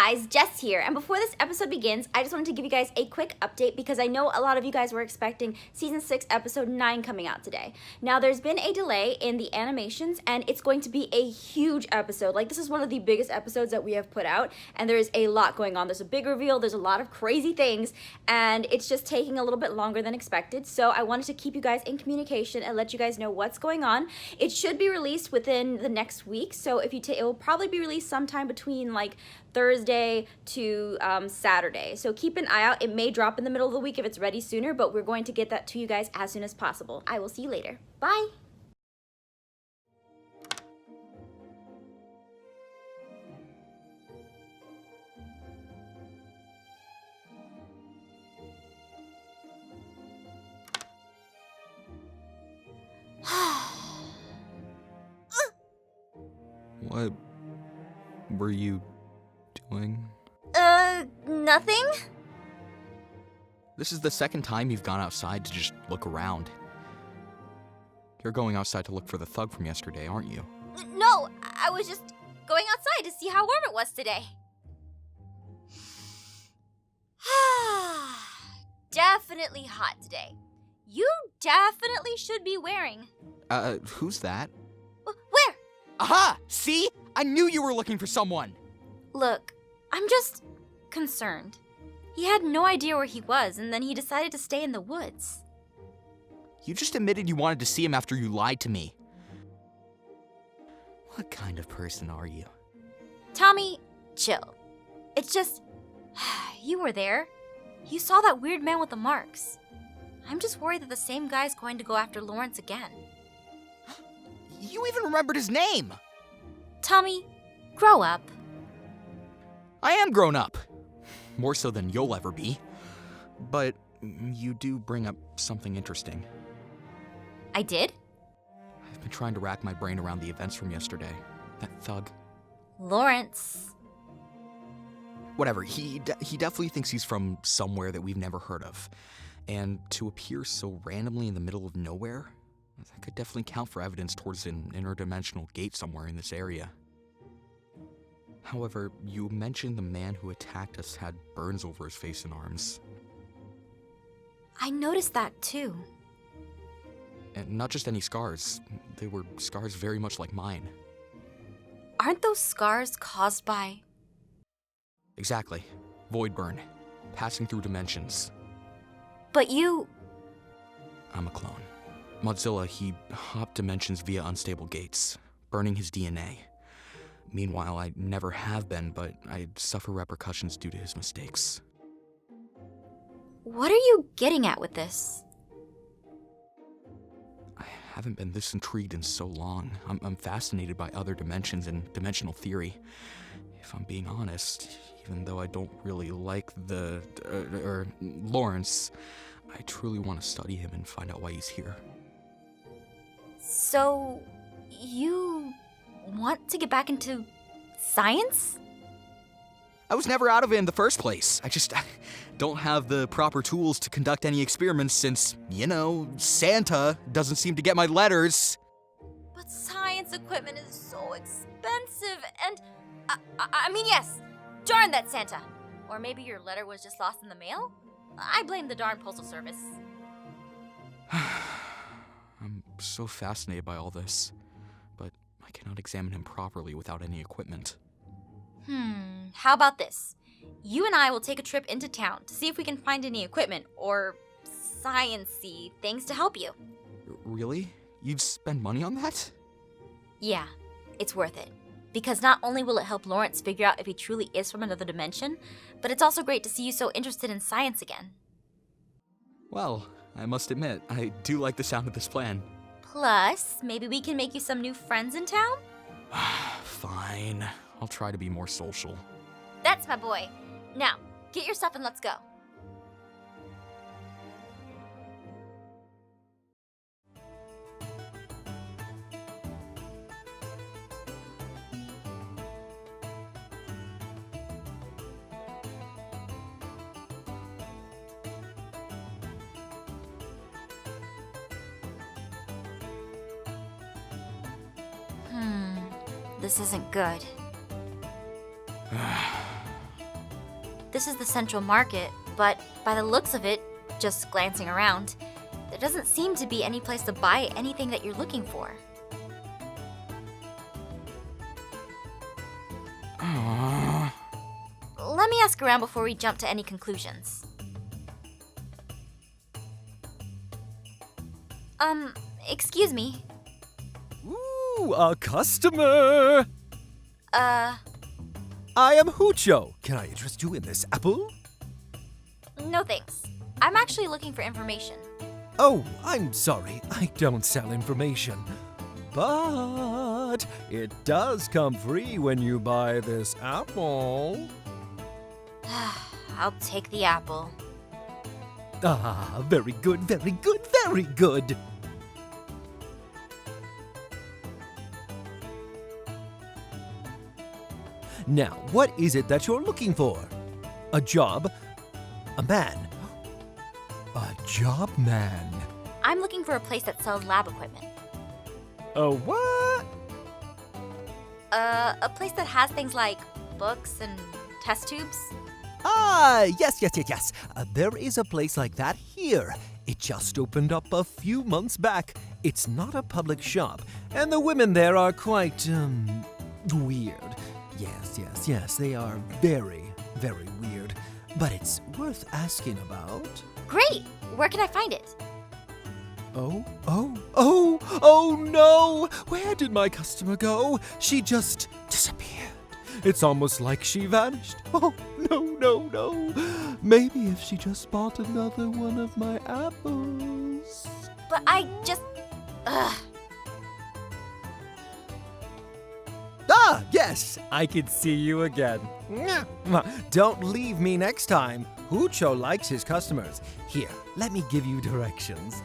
guys, Jess here, and before this episode begins, I just wanted to give you guys a quick update because I know a lot of you guys were expecting Season 6, Episode 9 coming out today. Now, there's been a delay in the animations, and it's going to be a huge episode. Like, this is one of the biggest episodes that we have put out, and there's a lot going on. There's a big reveal, there's a lot of crazy things, and it's just taking a little bit longer than expected, so I wanted to keep you guys in communication and let you guys know what's going on. It should be released within the next week, so if you it will probably be released sometime between, like, Thursday to Saturday. So keep an eye out. It may drop in the middle of the week if it's ready sooner, but we're going to get that to you guys as soon as possible. I will see you later. Bye. What were you doing? Nothing? This is the second time you've gone outside to just look around. You're going outside to look for the thug from yesterday, aren't you? No, I was just going outside to see how warm it was today. Definitely hot today. You definitely should be wearing. Who's that? Where? Aha! See? I knew you were looking for someone! Look, I'm just concerned. He had no idea where he was, and then he decided to stay in the woods. You just admitted you wanted to see him after you lied to me. What kind of person are you? Tommy, chill. It's just, you were there. You saw that weird man with the marks. I'm just worried that the same guy's going to go after Lawrence again. You even remembered his name! Tommy, grow up. I am grown up. More so than you'll ever be. But you do bring up something interesting. I did? I've been trying to rack my brain around the events from yesterday. That thug. Lawrence. Whatever, he definitely thinks he's from somewhere that we've never heard of. And to appear so randomly in the middle of nowhere, that could definitely count for evidence towards an interdimensional gate somewhere in this area. However, you mentioned the man who attacked us had burns over his face and arms. I noticed that too. And not just any scars. They were scars very much like mine. Aren't those scars caused by... Exactly. Void burn. Passing through dimensions. But you... I'm a clone. Mozilla, he hopped dimensions via unstable gates, burning his DNA. Meanwhile, I never have been, but I suffer repercussions due to his mistakes. What are you getting at with this? I haven't been this intrigued in so long. I'm fascinated by other dimensions and dimensional theory. If I'm being honest, even though I don't really like Lawrence, I truly want to study him and find out why he's here. So, you want to get back into science? I was never out of it in the first place. I just don't have the proper tools to conduct any experiments since, Santa doesn't seem to get my letters. But science equipment is so expensive, and I mean, yes, darn that Santa. Or maybe your letter was just lost in the mail? I blame the darn postal service. I'm so fascinated by all this, but I cannot examine him properly without any equipment. How about this? You and I will take a trip into town to see if we can find any equipment or science-y things to help you. Really? You'd spend money on that? Yeah, it's worth it. Because not only will it help Lawrence figure out if he truly is from another dimension, but it's also great to see you so interested in science again. Well, I must admit, I do like the sound of this plan. Plus, maybe we can make you some new friends in town? Fine. I'll try to be more social. That's my boy. Now, get your stuff and let's go. This isn't good. this is the central market, but by the looks of it, just glancing around, there doesn't seem to be any place to buy anything that you're looking for. Let me ask around before we jump to any conclusions. Excuse me. Ooh, a customer! I am Hucho. Can I interest you in this apple? No thanks. I'm actually looking for information. Oh, I'm sorry. I don't sell information. But it does come free when you buy this apple. I'll take the apple. Ah, very good, very good, very good. Now, what is it that you're looking for? A job? A man? A job man? I'm looking for a place that sells lab equipment. A what? A place that has things like books and test tubes. Ah, yes. There is a place like that here. It just opened up a few months back. It's not a public shop, and the women there are quite, weird. Yes, they are very, very weird. But it's worth asking about. Great! Where can I find it? Oh no! Where did my customer go? She just disappeared. It's almost like she vanished. Oh, no. Maybe if she just bought another one of my apples. But I just... Ugh. Ah, yes! I can see you again. Don't leave me next time. Hucho likes his customers. Here, let me give you directions.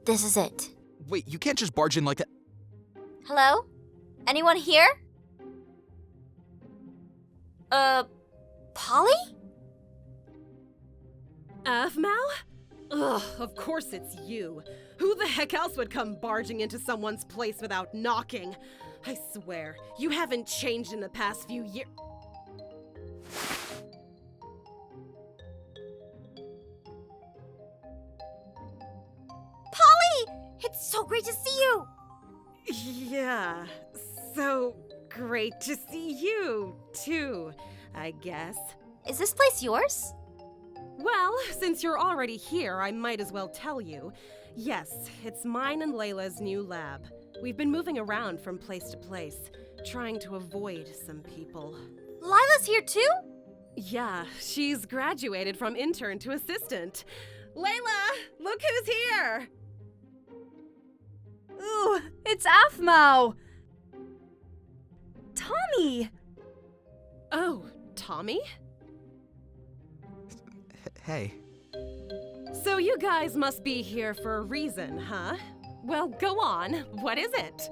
This is it. Wait, you can't just barge in like that. Hello? Anyone here? Polly? Aphmau? Ugh, of course it's you. Who the heck else would come barging into someone's place without knocking? I swear, you haven't changed in the past few years. Polly! It's so great to see you! Yeah, so great to see you, too, I guess. Is this place yours? Well, since you're already here, I might as well tell you. Yes, it's mine and Layla's new lab. We've been moving around from place to place, trying to avoid some people. Lila's here too? Yeah, she's graduated from intern to assistant. Layla, look who's here! Ooh, it's Aphmau! Tommy! Oh, Tommy? Hey. So you guys must be here for a reason, huh? Well, go on. What is it?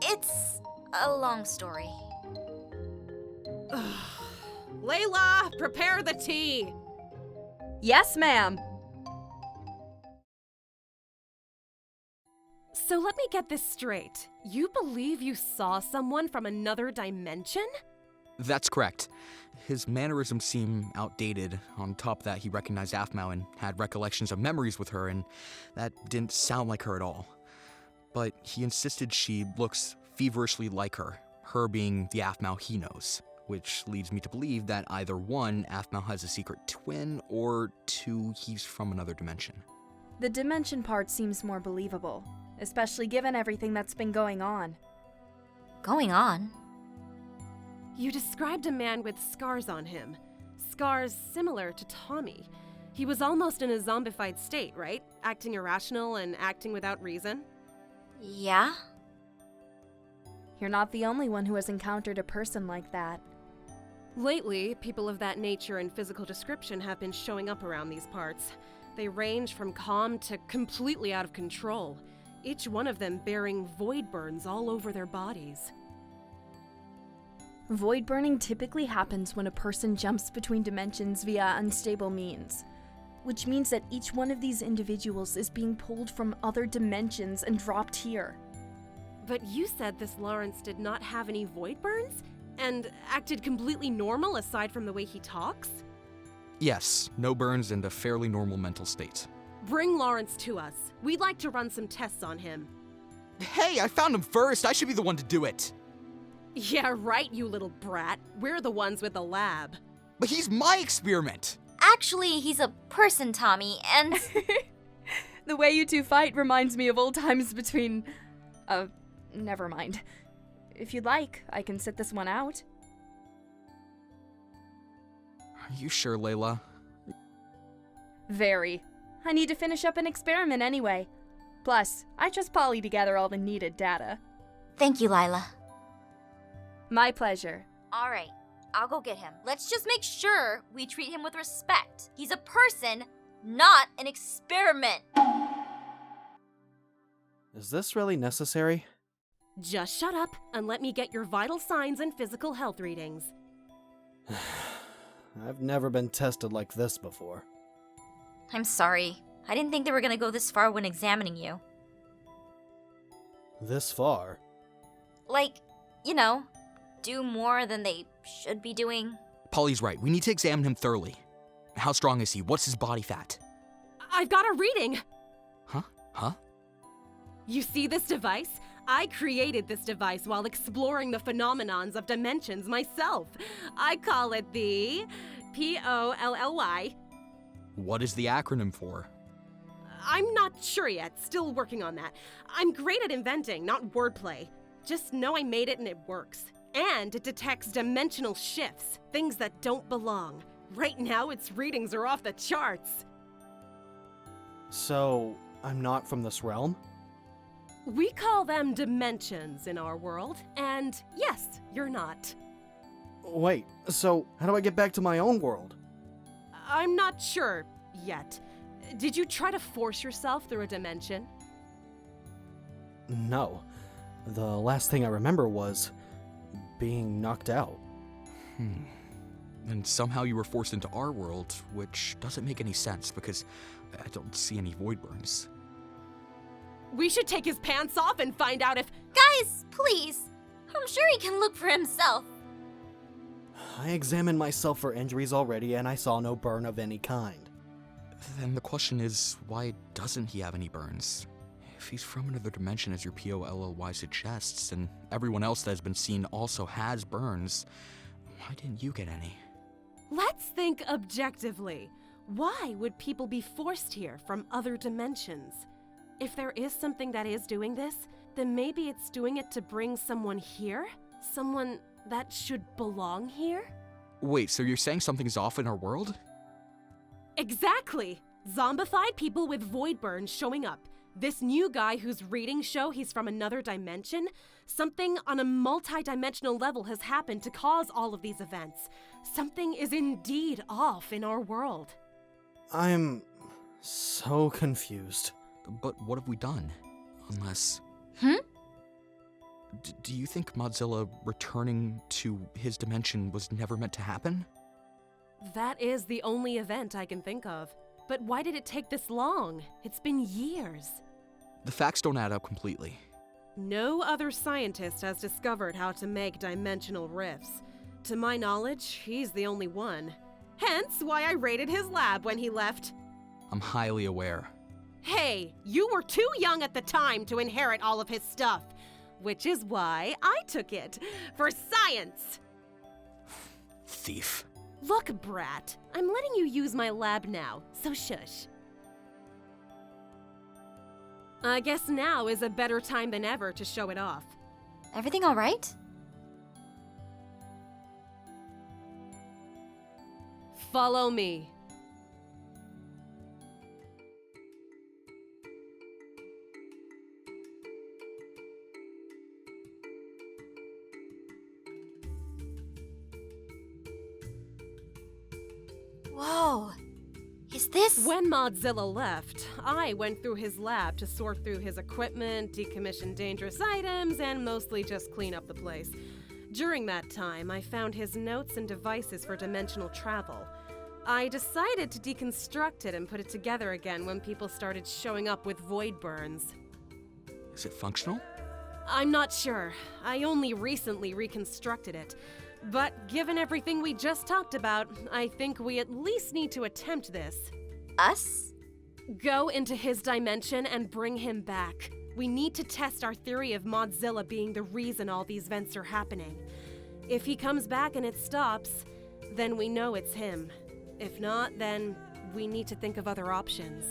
It's a long story. Layla, prepare the tea! Yes, ma'am. So let me get this straight. You believe you saw someone from another dimension? That's correct. His mannerisms seem outdated. On top of that, he recognized Aphmau and had recollections of memories with her, and that didn't sound like her at all. But he insisted she looks feverishly like her being the Aphmau he knows, which leads me to believe that either one, Aphmau has a secret twin, or two, he's from another dimension. The dimension part seems more believable, especially given everything that's been going on. Going on? You described a man with scars on him. Scars similar to Tommy. He was almost in a zombified state, right? Acting irrational and acting without reason? Yeah? You're not the only one who has encountered a person like that. Lately, people of that nature and physical description have been showing up around these parts. They range from calm to completely out of control, each one of them bearing void burns all over their bodies. Void burning typically happens when a person jumps between dimensions via unstable means. which means that each one of these individuals is being pulled from other dimensions and dropped here. But you said this Lawrence did not have any void burns? And acted completely normal aside from the way he talks? Yes, no burns and a fairly normal mental state. Bring Lawrence to us. We'd like to run some tests on him. Hey, I found him first. I should be the one to do it. Yeah, right, you little brat. We're the ones with the lab. But he's my experiment. Actually, he's a person, Tommy, and The way you two fight reminds me of old times between... never mind. If you'd like, I can sit this one out. Are you sure, Layla? Very. I need to finish up an experiment anyway. Plus, I trust Polly to gather all the needed data. thank you, Lila. My pleasure. All right, I'll go get him. Let's just make sure we treat him with respect. He's a person, not an experiment. Is this really necessary? Just shut up and let me get your vital signs and physical health readings. I've never been tested like this before. I'm sorry. I didn't think they were gonna go this far when examining you. This far? Like, you know, do more than they should be doing. Polly's right. We need to examine him thoroughly. How strong is he? What's his body fat? I've got a reading! Huh? You see this device? I created this device while exploring the phenomenons of dimensions myself. I call it the POLLY. What is the acronym for? I'm not sure yet, still working on that. I'm great at inventing, not wordplay. Just know I made it and it works. And it detects dimensional shifts, things that don't belong. Right now, its readings are off the charts. So, I'm not from this realm? We call them dimensions in our world, and yes, you're not. Wait, so how do I get back to my own world? I'm not sure yet. Did you try to force yourself through a dimension? No. The last thing I remember was being knocked out. And somehow you were forced into our world, which doesn't make any sense because I don't see any void burns. We should take his pants off and find out if... Guys, please. I'm sure he can look for himself. I examined myself for injuries already and I saw no burn of any kind. Then the question is, why doesn't he have any burns? If he's from another dimension as your POLLY suggests, and everyone else that has been seen also has burns, why didn't you get any? Let's think objectively. Why would people be forced here from other dimensions? If there is something that is doing this, then maybe it's doing it to bring someone here? Someone that should belong here? Wait, so you're saying something's off in our world? Exactly! Zombified people with void burns showing up. This new guy whose readings show he's from another dimension. Something on a multi-dimensional level has happened to cause all of these events. Something is indeed off in our world. I'm so confused. But what have we done? Unless... Do you think Modzilla returning to his dimension was never meant to happen? That is the only event I can think of. But why did it take this long? It's been years. The facts don't add up completely. No other scientist has discovered how to make dimensional rifts. To my knowledge, he's the only one. Hence why I raided his lab when he left. I'm highly aware. Hey, you were too young at the time to inherit all of his stuff. Which is why I took it. For science! Thief. Look, brat, I'm letting you use my lab now, so shush. I guess now is a better time than ever to show it off. Everything all right? Follow me. Whoa. Is this... When Modzilla left, I went through his lab to sort through his equipment, decommission dangerous items, and mostly just clean up the place. During that time, I found his notes and devices for dimensional travel. I decided to deconstruct it and put it together again when people started showing up with void burns. Is it functional? I'm not sure. I only recently reconstructed it. But given everything we just talked about, I think we at least need to attempt this. Us? Go into his dimension and bring him back. We need to test our theory of Modzilla being the reason all these events are happening. If he comes back and it stops, then we know it's him. If not, then we need to think of other options.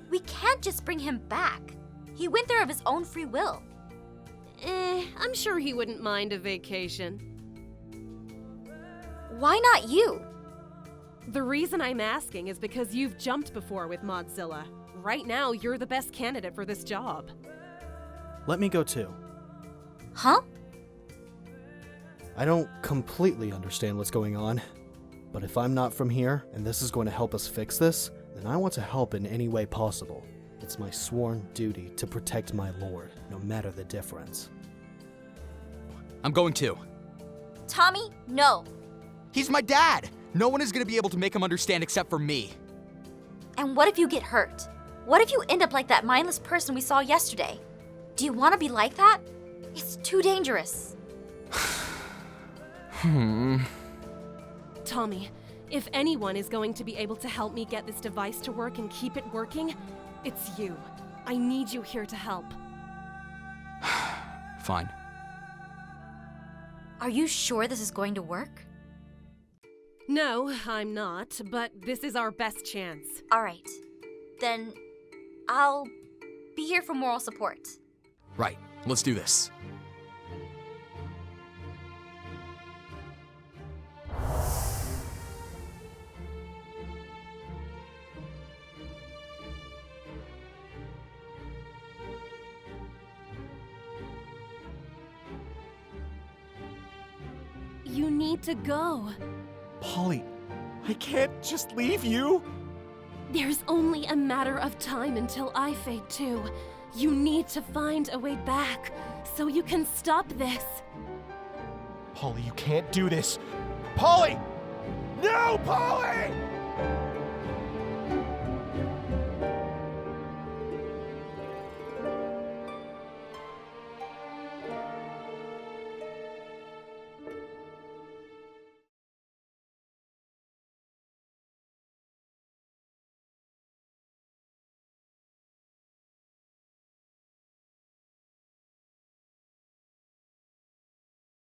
We can't just bring him back. He went there of his own free will. I'm sure he wouldn't mind a vacation. Why not you? The reason I'm asking is because you've jumped before with Modzilla. Right now, you're the best candidate for this job. Let me go too. Huh? I don't completely understand what's going on, but if I'm not from here and this is going to help us fix this, then I want to help in any way possible. It's my sworn duty to protect my lord, no matter the difference. I'm going too. Tommy, no. He's my dad! No one is gonna be able to make him understand except for me. And what if you get hurt? What if you end up like that mindless person we saw yesterday? Do you want to be like that? It's too dangerous. Tommy, if anyone is going to be able to help me get this device to work and keep it working, it's you. I need you here to help. Fine. Are you sure this is going to work? No, I'm not, but this is our best chance. All right. Then I'll be here for moral support. Right, let's do this. You need to go. Polly, I can't just leave you. There's only a matter of time until I fade too. You need to find a way back so you can stop this. Polly, you can't do this. Polly! No, Polly!